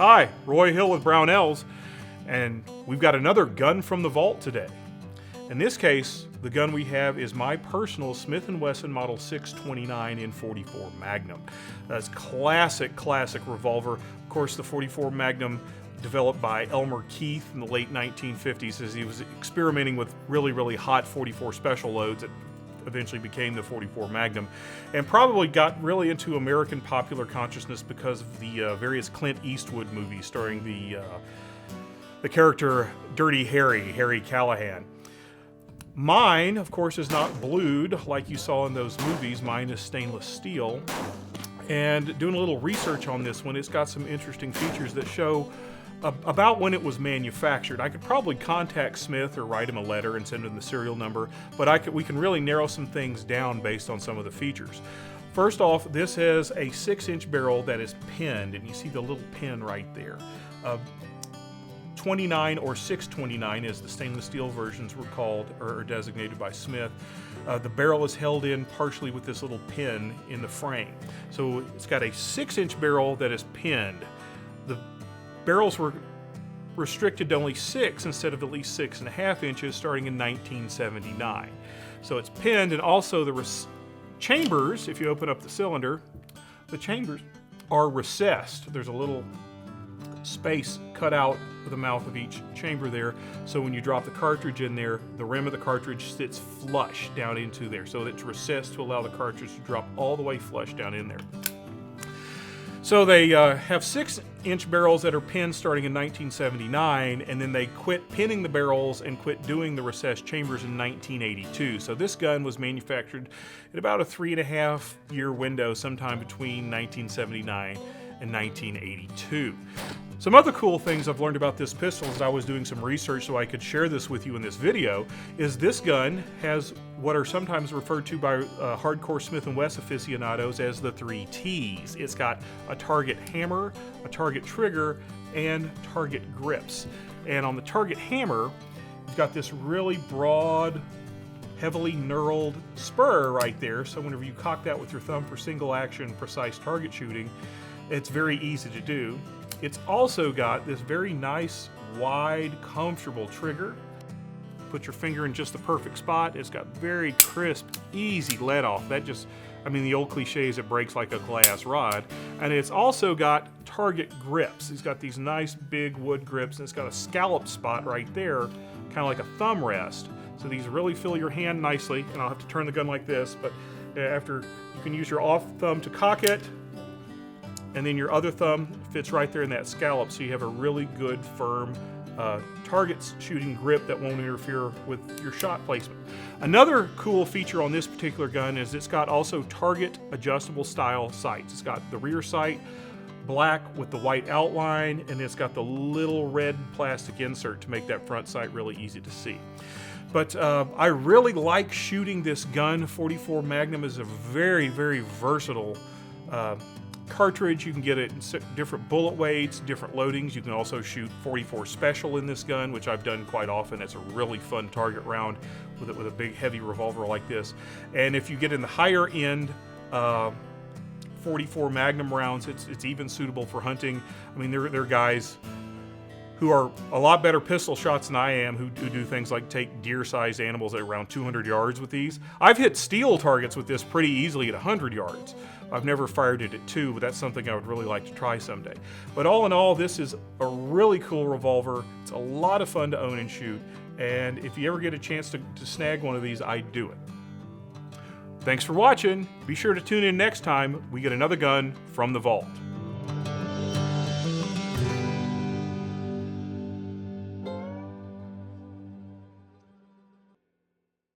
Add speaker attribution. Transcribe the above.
Speaker 1: Hi, Roy Hill with Brownells, and we've got another gun from the vault today. In this case, the gun we have is my personal Smith Wesson Model 629 in 44 Magnum. That's classic revolver. Of course, the 44 Magnum developed by Elmer Keith in the late 1950s as he was experimenting with really hot 44 special loads that eventually became the 44 Magnum, and probably got really into American popular consciousness because of the various Clint Eastwood movies starring the character Dirty Harry Callahan. Mine, of course, is not blued like you saw in those movies. Mine is stainless steel. And doing a little research on this one, it's got some interesting features that show about when it was manufactured. I could probably contact Smith or write him a letter and send him the serial number, but we can really narrow some things down based on some of the features. First off, this has a 6-inch barrel that is pinned, and you see the little pin right there. 29 or 629 as the stainless steel versions were called or designated by Smith. The barrel is held in partially with this little pin in the frame. So it's got a 6-inch barrel that is pinned. The barrels were restricted to only 6 instead of at least 6.5 inches starting in 1979. So it's pinned, and also the chambers, if you open up the cylinder, the chambers are recessed. There's a little space cut out of the mouth of each chamber there, so when you drop the cartridge in there, the rim of the cartridge sits flush down into there, so it's recessed to allow the cartridge to drop all the way flush down in there. So they have 6-inch barrels that are pinned starting in 1979, and then they quit pinning the barrels and quit doing the recessed chambers in 1982. So this gun was manufactured in about a 3.5-year window, sometime between 1979 and 1982. Some other cool things I've learned about this pistol as I was doing some research so I could share this with you in this video is this gun has what are sometimes referred to by hardcore Smith & Wesson aficionados as the 3 T's. It's got a target hammer, a target trigger, and target grips. And on the target hammer, you've got this really broad, heavily knurled spur right there, so whenever you cock that with your thumb for single action precise target shooting, it's very easy to do. It's also got this very nice, wide, comfortable trigger. Put your finger in just the perfect spot. It's got very crisp, easy let off. That just, I mean, the old cliche is it breaks like a glass rod. And it's also got target grips. It's got these nice big wood grips, and it's got a scallop spot right there, kind of like a thumb rest. So these really fill your hand nicely, and I'll have to turn the gun like this, but after, you can use your off thumb to cock it, and then your other thumb fits right there in that scallop, so you have a really good, firm target shooting grip that won't interfere with your shot placement. Another cool feature on this particular gun is it's got also target adjustable style sights. It's got the rear sight black with the white outline, and it's got the little red plastic insert to make that front sight really easy to see. But I really like shooting this gun. 44 Magnum is a very versatile cartridge. You can get it in different bullet weights, different loadings. You can also shoot 44 special in this gun, which I've done quite often. It's a really fun target round with a big heavy revolver like this. And if you get in the higher end 44 Magnum rounds, it's even suitable for hunting. I mean, there are guys who are a lot better pistol shots than I am, who do things like take deer-sized animals at around 200 yards with these. I've hit steel targets with this pretty easily at 100 yards. I've never fired it at 2, but that's something I would really like to try someday. But all in all, this is a really cool revolver. It's a lot of fun to own and shoot, and if you ever get a chance to snag one of these, I'd do it. Thanks for watching. Be sure to tune in next time we get another gun from the vault.